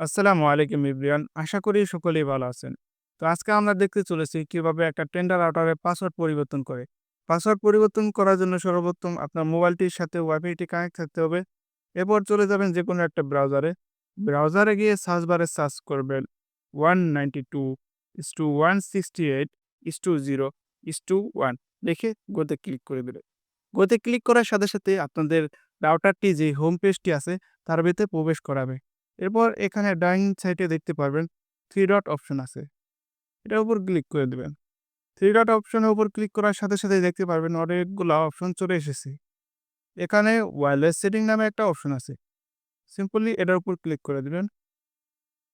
আসসালামু আলাইকুম এভরিওয়ান। আশা করি সকলেই ভালো আছেন। তো আজকে আমরা দেখতে চলেছি কিভাবে একটা টেন্ডার রাউটারের পাসওয়ার্ড পরিবর্তন করে। পাসওয়ার্ড পরিবর্তন করার জন্য সর্বপ্রথম আপনার মোবাইলটির সাথে ওয়াইফাইটি কানেক্ট থাকতে হবে। এরপর চলে যাবেন যেকোনো একটা ব্রাউজারে। ব্রাউজারে গিয়ে সার্চ বারে সার্চ করবেন 192.168.0.1 লিখে গোতে ক্লিক করে দিবেন। গোতে ক্লিক করার সাথে, সাথে আপনাদের রাউটারটি যে হোম পেজটি আছে তার ভিতরে প্রবেশ করাবে। এরপর এখানে ডাইনিং সাইটে দেখতে পারবেন 3 ডট অপশন আছে। এটার উপর ক্লিক করে দিবেন। 3 ডট অপশনের উপর ক্লিক করার সাথে, সাথেই দেখতে পারবেন অনেকগুলা অপশন চলে এসেছে। এখানে ওয়্যারলেস সেটিং নামে একটা অপশন আছে। সিম্পলি এটার উপর ক্লিক করে দিবেন।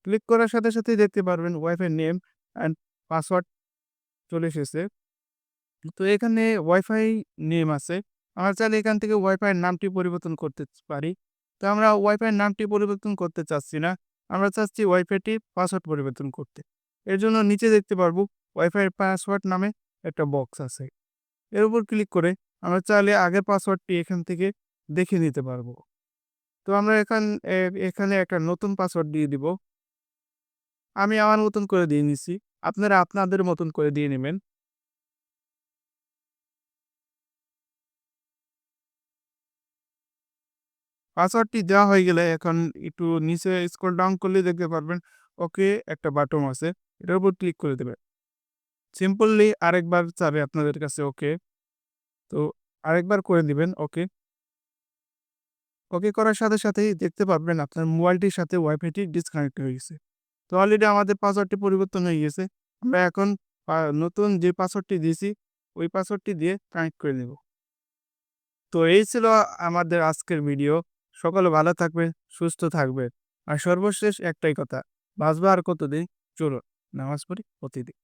ক্লিক করার সাথে, সাথেই দেখতে পারবেন ওয়াইফাই নেম অ্যান্ড পাসওয়ার্ড চলে এসেছে। তো এখানে ওয়াইফাই নেম আছে। আমরা চাইলে এখান থেকে ওয়াইফাই এর নামটি পরিবর্তন করতে পারি। তো আমরা ওয়াইফাই এর নামটি পরিবর্তন করতে চাচ্ছি না। আমরা চাচ্ছি ওয়াইফাইটির পাসওয়ার্ড পরিবর্তন করতে। এর জন্য নিচে দেখতে পারবো ওয়াইফাই এর পাসওয়ার্ড নামে একটা বক্স আছে। এর উপর ক্লিক করে আমরা চাইলে আগের পাসওয়ার্ডটি এখান থেকে দেখে নিতে পারবো। তো আমরা এখানে একটা নতুন পাসওয়ার্ড দিয়ে দিব। আমি আমার মতন করে দিয়ে নিছি। আপনারা আপনাদের মতন করে দিয়ে নিবেন। পাসওয়ার্ডটি দেওয়া হয়ে গেলে এখন একটু নিচে স্ক্রল ডাউন করলে দেখতে পারবেন ওকে একটা বাটন আছে। এটার উপর ক্লিক করে দেবেন। সিম্পলি আরেকবার চাবে আপনাদের কাছে ওকে। তো আরেকবার করে দিবেন ওকে। ওকে করার সাথে সাথেই দেখতে পারবেন আপনার মোবাইলটির সাথে ওয়াইফাইটি ডিসকানেক্ট হয়ে গেছে। তো অলরেডি আমাদের পাসওয়ার্ডটি পরিবর্তন হয়ে গেছে। আমরা এখন নতুন যে পাসওয়ার্ডটি দিয়েছি ওই পাসওয়ার্ডটি দিয়ে কানেক্ট করে নেব। তো এই ছিল আমাদের আজকের ভিডিও। সকলে ভালো থাকবেন, সুস্থ থাকবেন। আর সর্বশেষ একটাই কথা, বাঁচবো আর কতদিন? চলুন নামাজ পড়ি প্রতিদিন।